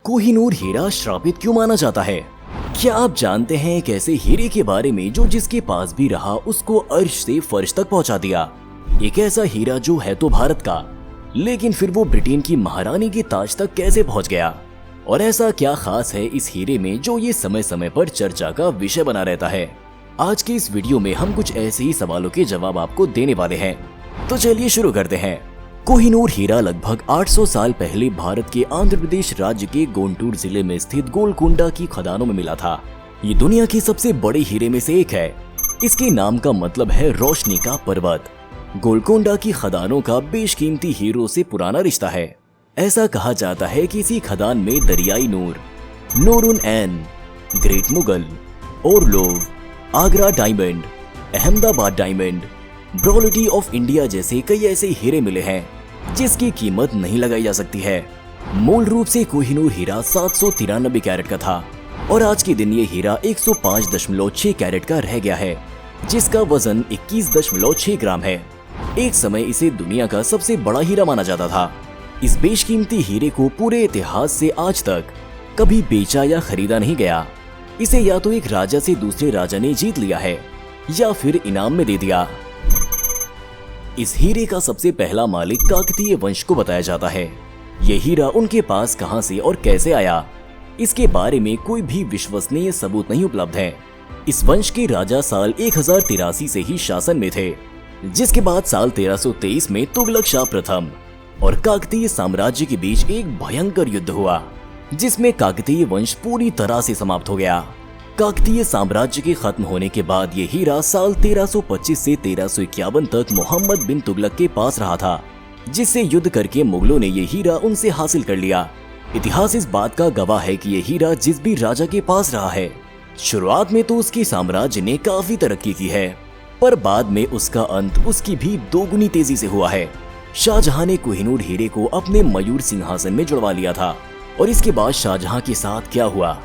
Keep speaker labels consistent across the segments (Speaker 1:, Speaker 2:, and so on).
Speaker 1: कोहिनूर हीरा श्रापित क्यों माना जाता है? क्या आप जानते हैं एक ऐसे हीरे के बारे में जो जिसके पास भी रहा उसको अर्श से फर्श तक पहुंचा दिया? एक ऐसा हीरा जो है तो भारत का, लेकिन फिर वो ब्रिटेन की महारानी के ताज तक कैसे पहुंच गया? और ऐसा क्या खास है इस हीरे में जो ये समय समय पर चर्चा का विषय बना रहता है? आज के इस वीडियो में हम कुछ ऐसे ही सवालों के जवाब आपको देने वाले हैं। तो चलिए शुरू करते हैं। कोहिनूर हीरा लगभग 800 साल पहले भारत के आंध्र प्रदेश राज्य के गुंटूर जिले में स्थित गोलकोंडा की खदानों में मिला था। ये दुनिया के सबसे बड़े हीरे में से एक है। इसके नाम का मतलब है रोशनी का पर्वत। गोलकोंडा की खदानों का बेशकीमती हीरो से पुराना रिश्ता है। ऐसा कहा जाता है कि इसी खदान में Darya-i Noor, Noor-ul Ain, great Mughal, Orlov, Agra diamond, Ahmedabad diamond, Brolity of India जैसे कई ऐसे हीरे मिले हैं जिसकी कीमत नहीं लगाई जा सकती है। मूल रूप से कोहिनूर हीरा 793 कैरेट का था और आज के दिन ये हीरा 105.6 कैरेट का रह गया है, जिसका वजन 21.6 ग्राम है। एक समय इसे दुनिया का सबसे बड़ा हीरा माना जाता था। इस बेशकीमती हीरे को पूरे इतिहास से आज तक कभी बेचा या खरीदा नहीं गया। इसे या तो एक राजा से दूसरे राजा ने जीत लिया है या फिर इनाम में दे दिया। इस हीरे का सबसे पहला मालिक काकतीय वंश को बताया जाता है। यह हीरा उनके पास कहां से और कैसे आया, इसके बारे में कोई भी विश्वसनीय सबूत नहीं उपलब्ध है। इस वंश के राजा साल 1083 से ही शासन में थे, जिसके बाद साल 1323 में तुगलक शाह प्रथम और काकतीय साम्राज्य के बीच एक भयंकर युद्ध हुआ, जिसमें काकतीय वंश पूरी तरह से समाप्त हो गया। काकतीय साम्राज्य के खत्म होने के बाद ये हीरा साल 1325 से 1351 तक मोहम्मद बिन तुगलक के पास रहा था, जिससे युद्ध करके मुगलों ने ये हीरा उनसे हासिल कर लिया। इतिहास इस बात का गवाह है कि ये हीरा जिस भी राजा के पास रहा है, शुरुआत में तो उसके साम्राज्य ने काफी तरक्की की है, पर बाद में उसका अंत उसकी भी दोगुनी तेजी से हुआ है। शाहजहां ने कोहिनूर हीरे को अपने मयूर सिंहासन में जुड़वा लिया था और इसके बाद शाहजहां के साथ क्या हुआ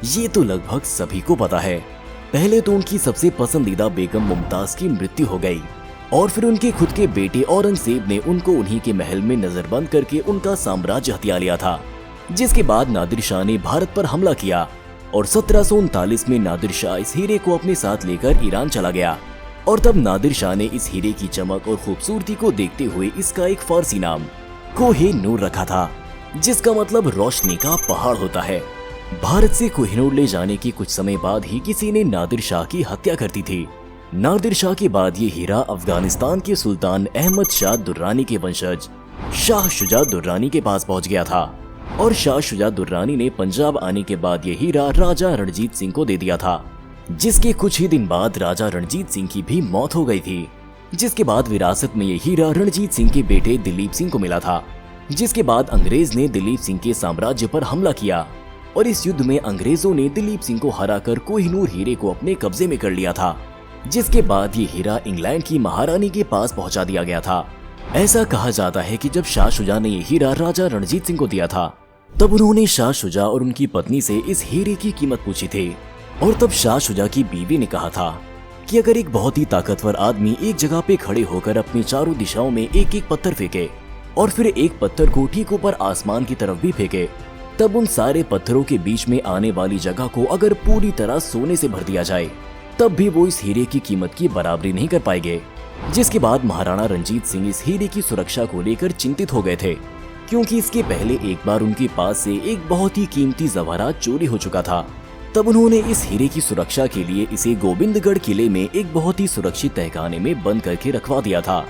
Speaker 1: ये तो लगभग सभी को पता है। पहले तो उनकी सबसे पसंदीदा बेगम मुमताज की मृत्यु हो गई और फिर उनके खुद के बेटे औरंगजेब ने उनको उन्हीं के महल में नजरबंद करके उनका साम्राज्य हथिया लिया था। जिसके बाद नादिर शाह ने भारत पर हमला किया और 1739 में नादिर शाह इस हीरे को अपने साथ लेकर ईरान चला गया और तब नादिर शाह ने इस हीरे की चमक और खूबसूरती को देखते हुए इसका एक फारसी नाम कोहिनूर रखा था, जिसका मतलब रोशनी का पहाड़ होता है। भारत से कोहिनूर ले जाने के कुछ समय बाद ही किसी ने नादिर शाह की हत्या कर दी थी। नादिर शाह के बाद ये हीरा अफगानिस्तान के सुल्तान अहमद शाह दुर्रानी के वंशज शाह शुजा दुर्रानी के पास पहुंच गया था और शाह शुजा दुर्रानी ने पंजाब आने के बाद ये हीरा राजा रणजीत सिंह को दे दिया था, जिसके कुछ ही दिन बाद राजा रणजीत सिंह की भी मौत हो गई थी। जिसके बाद विरासत में ये हीरा रणजीत सिंह के बेटे दिलीप सिंह को मिला था। जिसके बाद अंग्रेज ने दिलीप सिंह के साम्राज्य पर हमला किया और इस युद्ध में अंग्रेजों ने दिलीप सिंह को हराकर कोहिनूर हीरे को अपने कब्जे में कर लिया था। जिसके बाद ये हीरा इंग्लैंड की महारानी के पास पहुंचा दिया गया था। ऐसा कहा जाता है कि जब शाह शुजा ने ये हीरा राजा रणजीत सिंह को दिया था, तब उन्होंने शाह शुजा और उनकी पत्नी से इस हीरे की कीमत पूछी थी और तब शाह शुजा की बीवी ने कहा था कि अगर एक बहुत ही ताकतवर आदमी एक जगह पे खड़े होकर अपनी चारों दिशाओं में एक एक पत्थर फेंके और फिर एक पत्थर को ठीक ऊपर आसमान की तरफ भी फेंके, तब उन सारे पत्थरों के बीच में आने वाली जगह को अगर पूरी तरह सोने से भर दिया जाए, तब भी वो इस हीरे की कीमत की बराबरी नहीं कर पाएंगे। जिसके बाद महाराणा रंजीत सिंह इस हीरे की सुरक्षा को लेकर चिंतित हो गए थे, क्योंकि इसके पहले एक बार उनके पास से एक बहुत ही कीमती जवाहरात चोरी हो चुका था। तब उन्होंने इस हीरे की सुरक्षा के लिए इसे गोविंदगढ़ किले में एक बहुत ही सुरक्षित तहखाने में बंद करके रखवा दिया था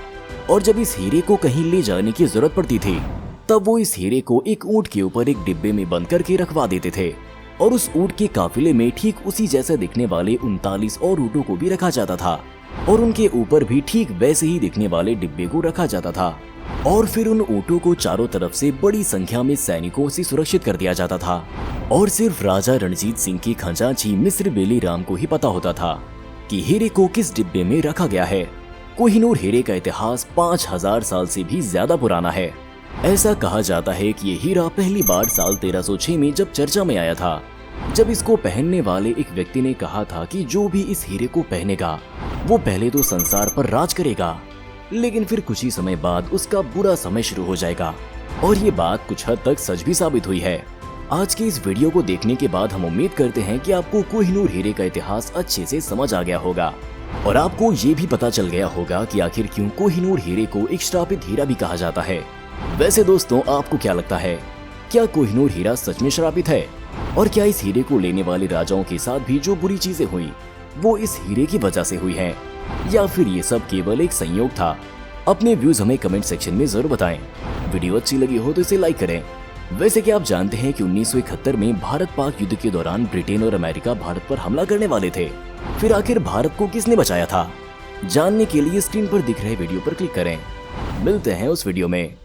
Speaker 1: और जब इस हीरे को कहीं ले जाने की जरूरत पड़ती थी, तब वो इस हीरे को एक ऊंट के ऊपर एक डिब्बे में बंद करके रखवा देते थे और उस ऊंट के काफिले में ठीक उसी जैसे दिखने वाले 39 और ऊँटों को भी रखा जाता था और उनके ऊपर भी ठीक वैसे ही दिखने वाले डिब्बे को रखा जाता था और फिर उन ऊँटों को चारों तरफ से बड़ी संख्या में सैनिकों से सुरक्षित कर दिया जाता था और सिर्फ राजा रणजीत सिंह की खजांची मिस्र बेली राम को ही पता होता था कि हीरे को किस डिब्बे में रखा गया है। कोहिनूर हीरे का इतिहास 5000 साल से भी ज्यादा पुराना है। ऐसा कहा जाता है कि ये हीरा पहली बार साल 1306 में जब चर्चा में आया था, जब इसको पहनने वाले एक व्यक्ति ने कहा था कि जो भी इस हीरे को पहनेगा वो पहले तो संसार पर राज करेगा, लेकिन फिर कुछ ही समय बाद उसका बुरा समय शुरू हो जाएगा और ये बात कुछ हद तक सच भी साबित हुई है। आज के इस वीडियो को देखने के बाद हम उम्मीद करते हैं कि आपको कोहिनूर हीरे का इतिहास अच्छे से समझ आ गया होगा और आपको ये भी पता चल गया होगा कि आखिर क्यों कोहिनूर हीरे को एक श्रापित हीरा भी कहा जाता है। वैसे दोस्तों, आपको क्या लगता है, क्या कोहिनूर हीरा सच में श्रापित है? और क्या इस हीरे को लेने वाले राजाओं के साथ भी जो बुरी चीजें हुई वो इस हीरे की वजह से हुई हैं, या फिर ये सब केवल एक संयोग था? अपने व्यूज हमें कमेंट सेक्शन में जरूर बताएं। वीडियो अच्छी लगी हो तो इसे लाइक करें। वैसे क्या आप जानते हैं कि 1971 में भारत पाक युद्ध के दौरान ब्रिटेन और अमेरिका भारत पर हमला करने वाले थे। फिर आखिर भारत को किसने बचाया था? जानने के लिए स्क्रीन पर दिख रहे वीडियो पर क्लिक करें। मिलते हैं उस वीडियो में।